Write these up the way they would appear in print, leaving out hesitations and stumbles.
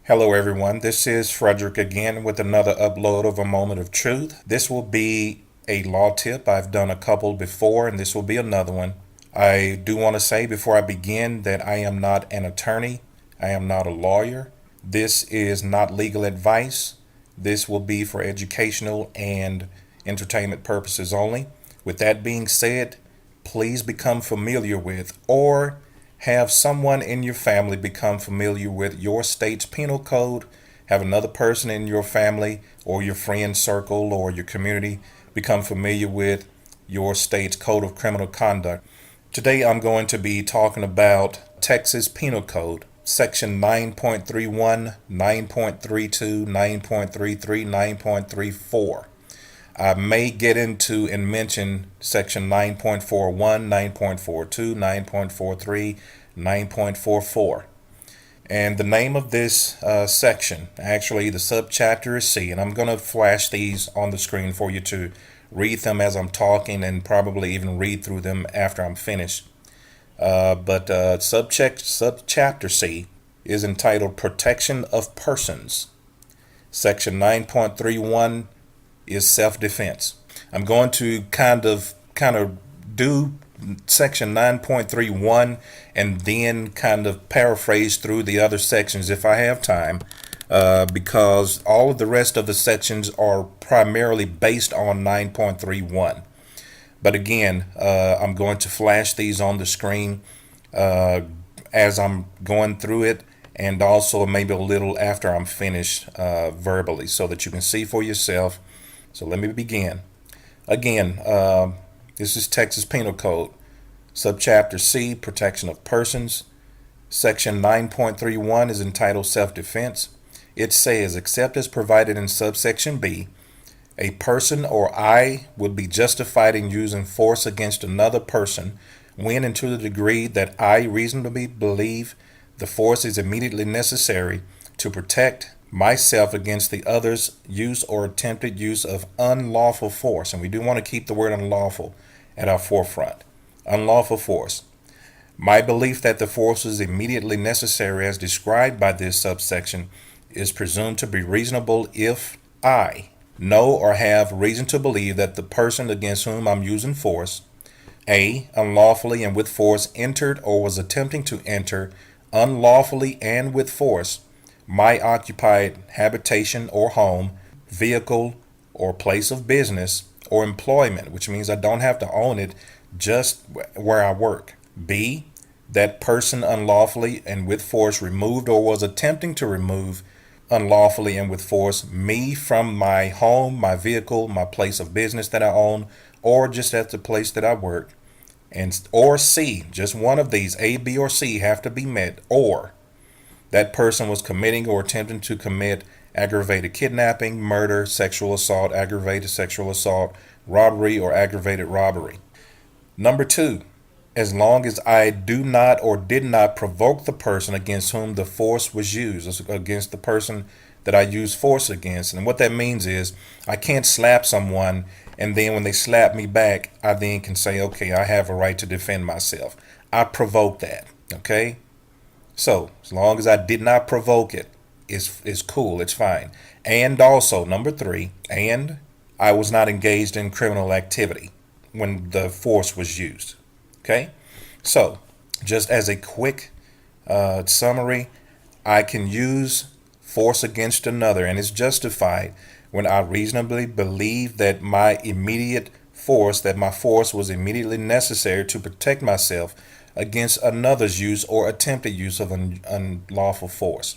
Hello, everyone. This is Frederick again with another upload of A Moment of Truth. This will be a law tip. I've done a couple before, and this will be another one. I do want to say before I begin that I am not an attorney, I am not a lawyer. This is not legal advice. This will be for educational and entertainment purposes only. With that being said, please become familiar with or have someone in your family become familiar with your state's penal code. Have another person in your family or your friend circle or your community become familiar with your state's code of criminal conduct. Today I'm going to be talking about Texas Penal Code, Section 9.31, 9.32, 9.33, 9.34. I may get into and mention section 9.41, 9.42, 9.43, 9.44. And the name of this section, actually the subchapter is C, and I'm going to flash these on the screen for you to read them as I'm talking and probably even read through them after I'm finished. But subchapter C is entitled Protection of Persons. Section 9.31 is self-defense. I'm going to kind of do section 9.31 and then kind of paraphrase through the other sections if I have time, because all of the rest of the sections are primarily based on 9.31. But again, I'm going to flash these on the screen as I'm going through it, and also maybe a little after I'm finished verbally, so that you can see for yourself. So let me begin. Again, this is Texas Penal Code, Subchapter C, Protection of Persons. Section 9.31 is entitled Self-Defense. It says, except as provided in subsection B, a person or I would be justified in using force against another person when and to the degree that I reasonably believe the force is immediately necessary to protect myself against the other's use or attempted use of unlawful force. And we do want to keep the word unlawful at our forefront. Unlawful force. My belief that the force is immediately necessary as described by this subsection is presumed to be reasonable if I know or have reason to believe that the person against whom I'm using force, A, unlawfully and with force entered or was attempting to enter unlawfully and with force my occupied habitation or home, vehicle, or place of business or employment, which means I don't have to own it, just where I work. B, that person unlawfully and with force removed or was attempting to remove unlawfully and with force me from my home, my vehicle, my place of business that I own, or just at the place that I work. And or C, just one of these, A, B, or C have to be met, or that person was committing or attempting to commit aggravated kidnapping, murder, sexual assault, aggravated sexual assault, robbery, or aggravated robbery. Number 2, as long as I do not or did not provoke the person against whom the force was used, against the person that I use force against. And what that means is I can't slap someone and then when they slap me back, I then can say, okay, I have a right to defend myself. I provoked that, okay? So, as long as I did not provoke it, it's cool, it's fine. And also, number 3, and I was not engaged in criminal activity when the force was used. Okay? So, just as a quick summary, I can use force against another, and it's justified when I reasonably believe that my force was immediately necessary to protect myself against another's use or attempted use of unlawful force.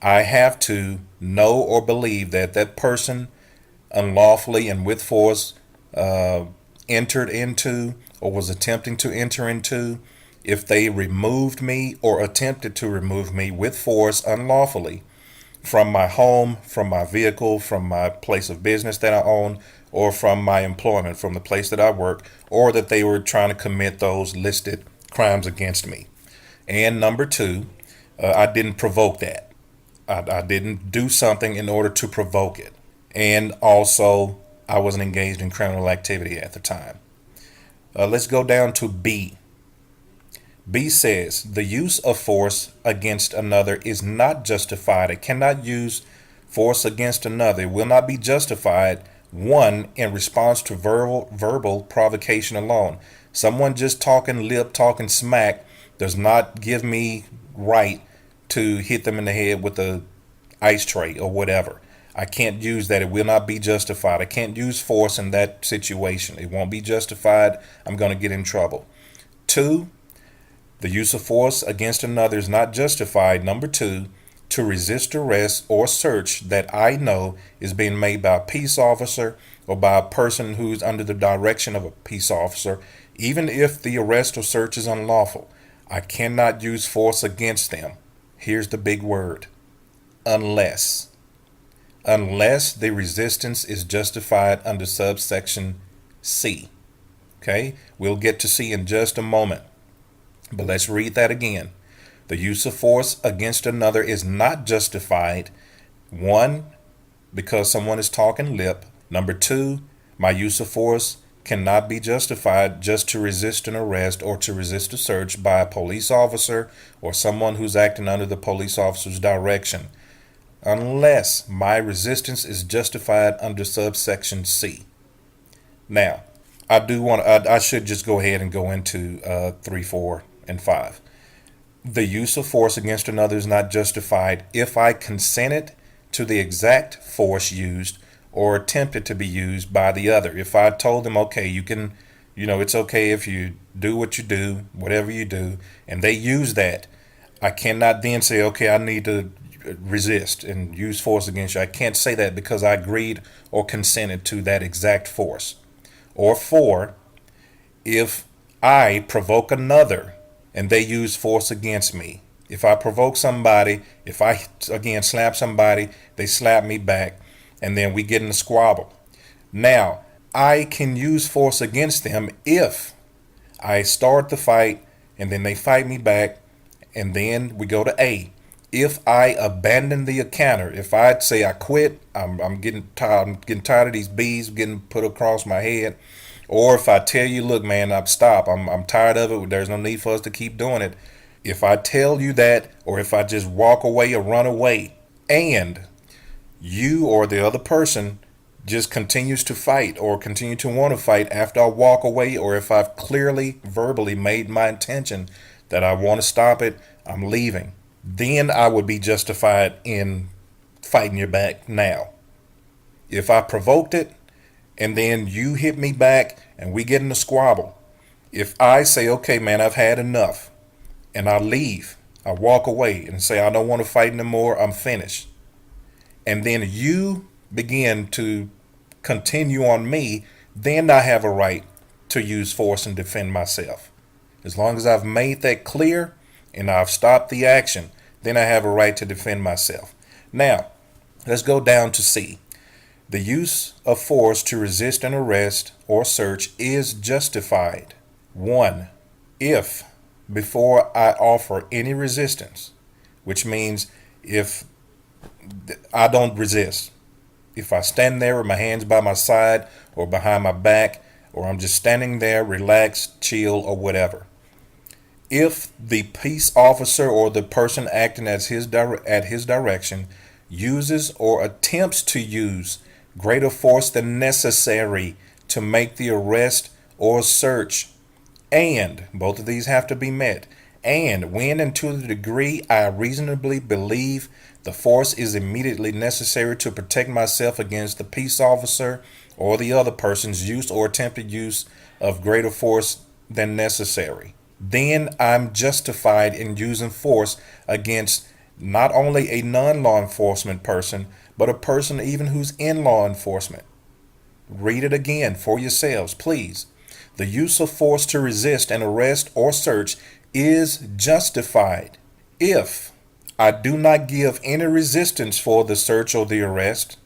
I have to know or believe that that person unlawfully and with force entered into or was attempting to enter into, if they removed me or attempted to remove me with force unlawfully from my home, from my vehicle, from my place of business that I own, or from my employment, from the place that I work, or that they were trying to commit those listed crimes against me. And number 2, I didn't provoke that. I didn't do something in order to provoke it. And also, I wasn't engaged in criminal activity at the time. Let's go down to B. B says the use of force against another is not justified. It cannot use force against another. It will not be justified. One, in response to verbal provocation alone. Someone just talking lip, talking smack does not give me right to hit them in the head with a ice tray or whatever. I can't use that. It will not be justified. I can't use force in that situation. It won't be justified. I'm going to get in trouble. Two, the use of force against another is not justified. Number two, to resist arrest or search that I know is being made by a peace officer or by a person who's under the direction of a peace officer, even if the arrest or search is unlawful. I cannot use force against them. Here's the big word: unless. Unless the resistance is justified under subsection C. Okay, we'll get to C in just a moment. But let's read that again. The use of force against another is not justified. One, because someone is talking lip. Number two, my use of force cannot be justified just to resist an arrest or to resist a search by a police officer or someone who's acting under the police officer's direction, unless my resistance is justified under subsection C. Now, I should just go ahead and go into 3, 4, and 5. The use of force against another is not justified if I consented to the exact force used or attempted to be used by the other. If I told them, okay, you can, it's okay if you do what you do, whatever you do, and they use that, I cannot then say, okay, I need to resist and use force against you. I can't say that because I agreed or consented to that exact force. Or 4, if I provoke another and they use force against me. If I provoke somebody, if I, again, slap somebody, they slap me back, and then we get in a squabble. Now, I can use force against them if I start the fight, and then they fight me back, and then we go to A. If I abandon the encounter, if I say I quit, I'm getting tired of these bees getting put across my head. Or if I tell you, look, man, I'm tired of it. There's no need for us to keep doing it. If I tell you that, or if I just walk away or run away, and you or the other person just continues to fight or continue to want to fight after I walk away, or if I've clearly verbally made my intention that I want to stop it, I'm leaving, then I would be justified in fighting your back now. If I provoked it, and then you hit me back and we get in a squabble. If I say, okay, man, I've had enough, and I leave, I walk away and say, I don't want to fight anymore, I'm finished. And then you begin to continue on me, then I have a right to use force and defend myself. As long as I've made that clear and I've stopped the action, then I have a right to defend myself. Now, let's go down to C. The use of force to resist an arrest or search is justified. 1. If, before I offer any resistance, which means if I don't resist, if I stand there with my hands by my side or behind my back, or I'm just standing there, relaxed, chill, or whatever. If the peace officer or the person acting at his direction uses or attempts to use greater force than necessary to make the arrest or search, and both of these have to be met, and when and to the degree I reasonably believe the force is immediately necessary to protect myself against the peace officer or the other person's use or attempted use of greater force than necessary, then I'm justified in using force against not only a non-law enforcement person, but a person even who's in law enforcement. Read it again for yourselves, please. The use of force to resist an arrest or search is justified if I do not give any resistance for the search or the arrest,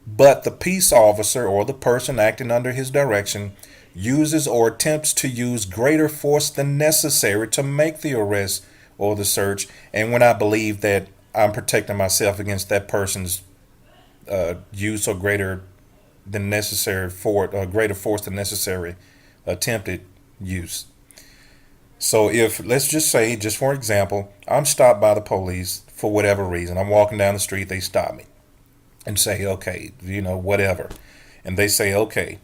but the peace officer or the person acting under his direction uses or attempts to use greater force than necessary to make the arrest or the search, and when I believe that I'm protecting myself against that person's use or greater than necessary greater force than necessary attempted use. So if, let's just say, just for example, I'm stopped by the police for whatever reason. I'm walking down the street, they stop me and say, okay, whatever. And they say, okay,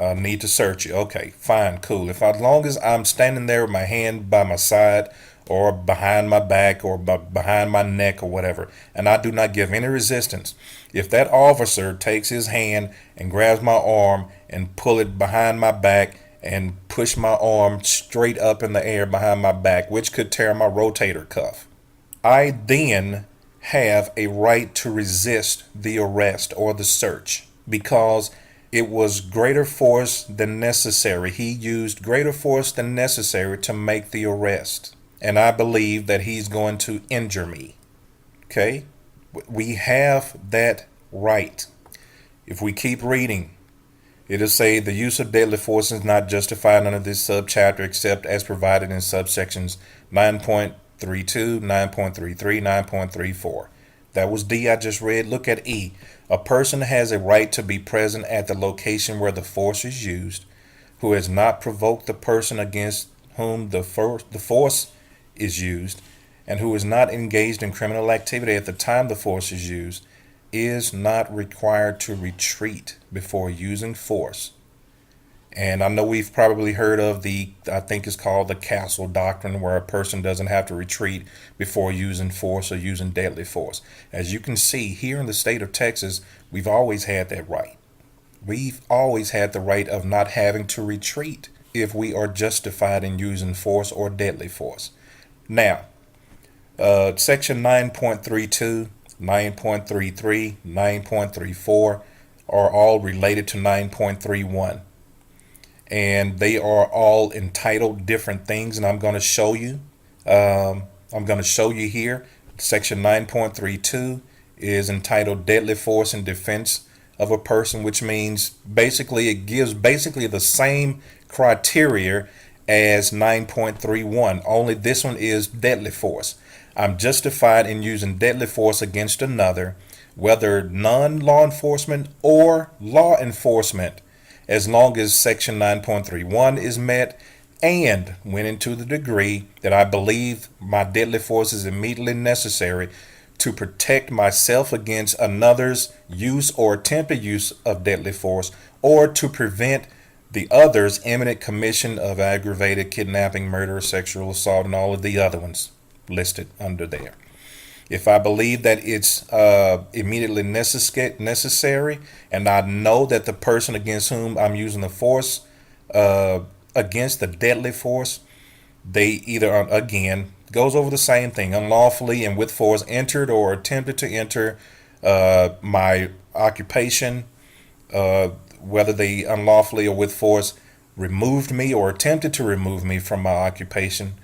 I need to search you. Okay, fine, cool. If as long as I'm standing there with my hand by my side or behind my back or behind my neck or whatever, and I do not give any resistance, if that officer takes his hand and grabs my arm and pull it behind my back and push my arm straight up in the air behind my back, which could tear my rotator cuff, I then have a right to resist the arrest or the search because it was greater force than necessary. He used greater force than necessary to make the arrest. And I believe that he's going to injure me. Okay? We have that right. If we keep reading, it'll say the use of deadly force is not justified under this subchapter except as provided in subsections 9.32, 9.33, 9.34. That was D I just read. Look at E. A person has a right to be present at the location where the force is used, who has not provoked the person against whom the force is used, and who is not engaged in criminal activity at the time the force is used, is not required to retreat before using force. And I know we've probably heard of I think it's called the castle doctrine, where a person doesn't have to retreat before using force or using deadly force. As you can see, here in the state of Texas, we've always had that right. We've always had the right of not having to retreat if we are justified in using force or deadly force. Now, section 9.32, 9.33, 9.34 are all related to 9.31. And they are all entitled different things, and I'm going to show you. I'm going to show you here. Section 9.32 is entitled Deadly Force in Defense of a Person, which means basically it gives basically the same criteria as 9.31, only this one is deadly force. I'm justified in using deadly force against another, whether non-law enforcement or law enforcement, as long as section 9.31 is met and when into the degree that I believe my deadly force is immediately necessary to protect myself against another's use or attempted use of deadly force, or to prevent the other's imminent commission of aggravated kidnapping, murder, sexual assault, and all of the other ones listed under there. If I believe that it's immediately necessary, and I know that the person against whom I'm using the force, against the deadly force, they either, again, goes over the same thing, unlawfully and with force entered or attempted to enter my occupation, whether they unlawfully or with force removed me or attempted to remove me from my occupation,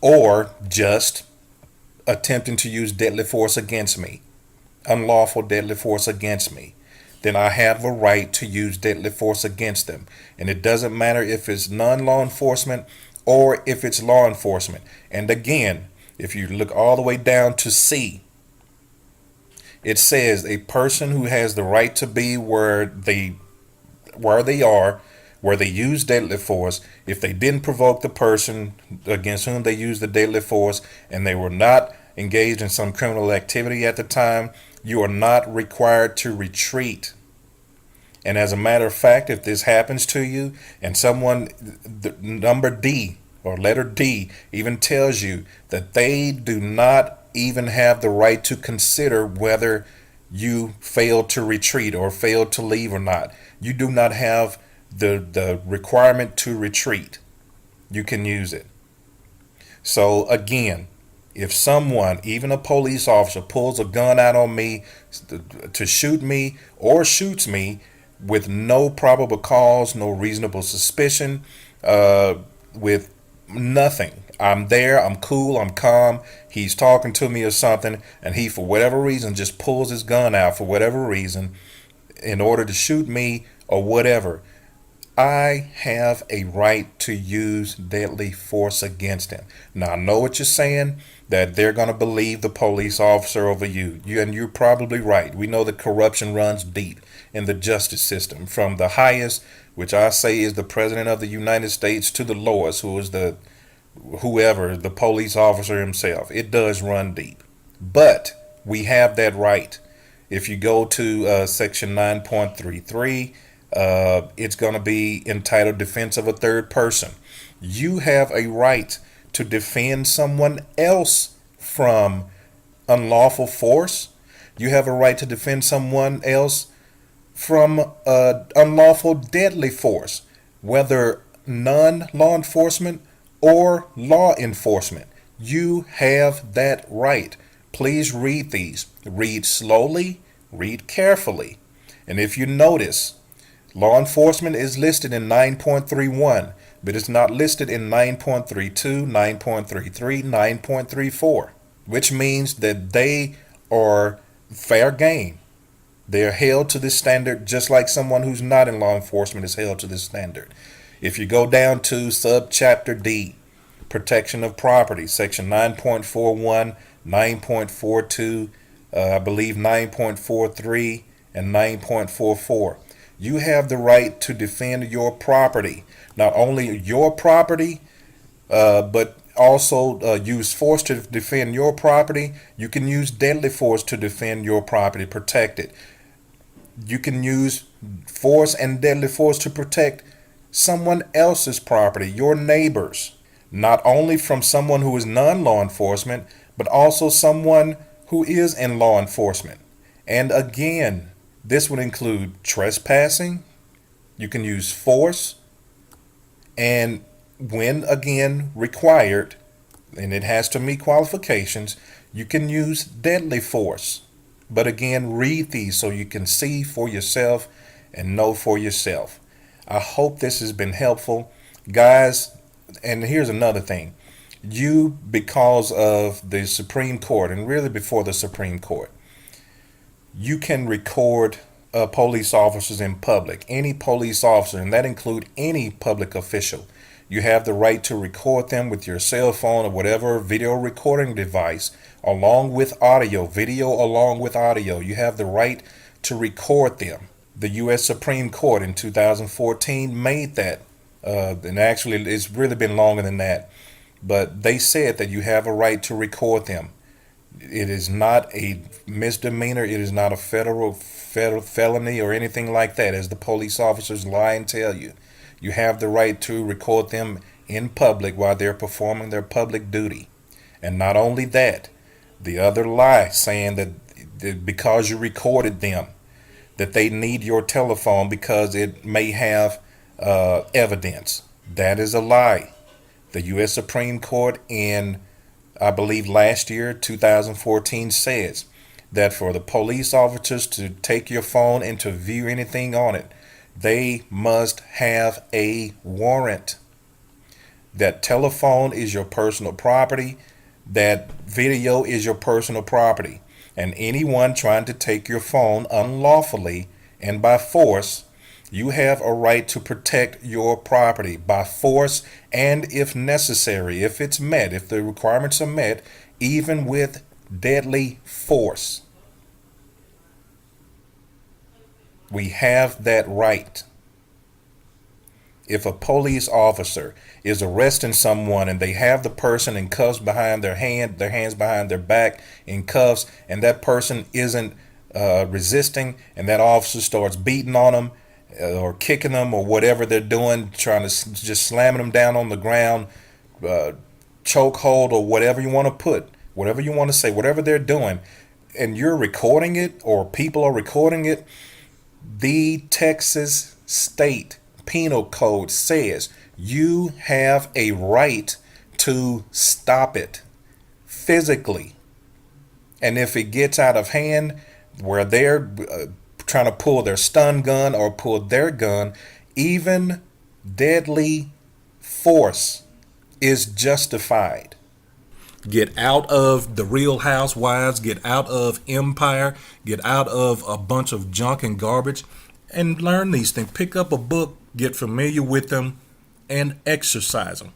or just attempting to use deadly force against me, unlawful deadly force against me, then I have a right to use deadly force against them. And it doesn't matter if it's non-law enforcement or if it's law enforcement. And again, if you look all the way down to C, it says a person who has the right to be where they are, where they use deadly force, if they didn't provoke the person against whom they used the deadly force and they were not engaged in some criminal activity at the time, you are not required to retreat. And as a matter of fact, if this happens to you and someone, the number D or letter D even tells you that they do not even have the right to consider whether you failed to retreat or failed to leave or not, you do not have the requirement to retreat. You can use it. So again, if someone, even a police officer, pulls a gun out on me to shoot me or shoots me with no probable cause, no reasonable suspicion, with nothing, I'm there, I'm cool, I'm calm, he's talking to me or something, and he, for whatever reason, just pulls his gun out for whatever reason in order to shoot me or whatever, I have a right to use deadly force against him. Now, I know what you're saying, that they're going to believe the police officer over you. And you're probably right. We know that corruption runs deep in the justice system, from the highest, which I say is the President of the United States, to the lowest, who is the whoever, the police officer himself. It does run deep. But we have that right. If you go to section 9.33, it's going to be entitled Defense of a Third Person. You have a right to defend someone else from unlawful force. You have a right to defend someone else from unlawful deadly force, whether non-law enforcement or law enforcement. You have that right. Please read these. Read slowly, read carefully. And if you notice, law enforcement is listed in 9.31, but it's not listed in 9.32, 9.33, 9.34, which means that they are fair game. They're held to this standard just like someone who's not in law enforcement is held to this standard. If you go down to subchapter D, protection of property, section 9.41, 9.42, I believe 9.43, and 9.44, you have the right to defend your property. Not only your property, but also use force to defend your property. You can use deadly force to defend your property, protect it. You can use force and deadly force to protect someone else's property, your neighbors, not only from someone who is non-law enforcement, but also someone who is in law enforcement. And again, this would include trespassing. You can use force, and when again required, and it has to meet qualifications, you can use deadly force. But again, read these so you can see for yourself and know for yourself. I hope this has been helpful, guys. And here's another thing. You, because of the Supreme Court, and really before the Supreme Court, you can record police officers in public. Any police officer, and that includes any public official. You have the right to record them with your cell phone or whatever video recording device, along with audio, video along with audio. You have the right to record them. The U.S. Supreme Court in 2014 made that, and actually it's really been longer than that, but they said that you have a right to record them. It is not a misdemeanor. It is not a federal felony or anything like that, as the police officers lie and tell you. You have the right to record them in public while they're performing their public duty. And not only that, the other lie saying that because you recorded them, that they need your telephone because it may have evidence. That is a lie. The U.S. Supreme Court in, I believe last year, 2014, says that for the police officers to take your phone and to view anything on it, they must have a warrant. That telephone is your personal property. That video is your personal property. And anyone trying to take your phone unlawfully and by force, you have a right to protect your property by force, and if necessary, if it's met, if the requirements are met, even with deadly force. We have that right. If a police officer is arresting someone and they have the person in cuffs behind their hands behind their back in cuffs, and that person isn't resisting, and that officer starts beating on them or kicking them or whatever they're doing, trying to just slamming them down on the ground, chokehold or whatever you want to put, whatever you want to say, whatever they're doing, and you're recording it or people are recording it, the Texas State Penal Code says you have a right to stop it physically. And if it gets out of hand where they're trying to pull their stun gun or pull their gun, even deadly force is justified. Get out of The Real Housewives, get out of Empire, get out of a bunch of junk and garbage, and learn these things. Pick up a book, get familiar with them, and exercise them.